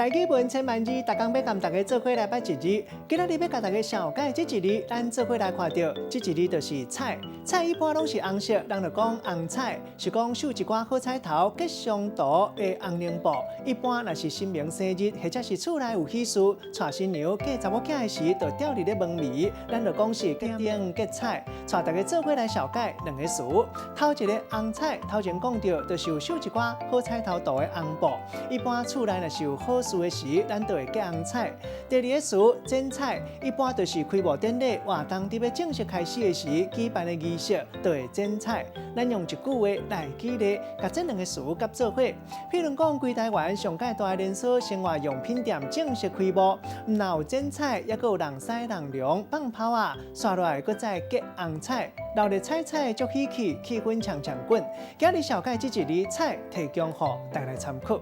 大基本千万字，逐工要甲大家做伙来拜一日。今仔日要甲大家详解这一日，咱做伙来看到这一日就是菜。菜一般拢是红色，人就讲红菜，是讲绣一寡好彩头、吉祥图的红领布。一般若是新明生日，或者是厝内有喜事，娶新娘嫁查某囝的时，就吊伫咧门楣，咱就讲是吉丁吉菜。带大家做伙来详解两个词。头一个红菜，头前讲到，就是有绣一寡好彩头图的红布。一般厝内若是有好事的时，咱就会加红菜。第二个词剪菜，一般就是开幕典礼活动伫要正式开始的时，举办的仪式就会剪菜。咱用一句话来举例，甲这两个词夹做伙。譬如讲，规台湾上界大的连锁生活用品店正式开幕，唔但有剪菜，也有人西人凉放炮啊，刷落来，搁再结红菜，热热菜菜足喜气，气氛呛呛滚。今日小解这一日菜，提供予大家参考。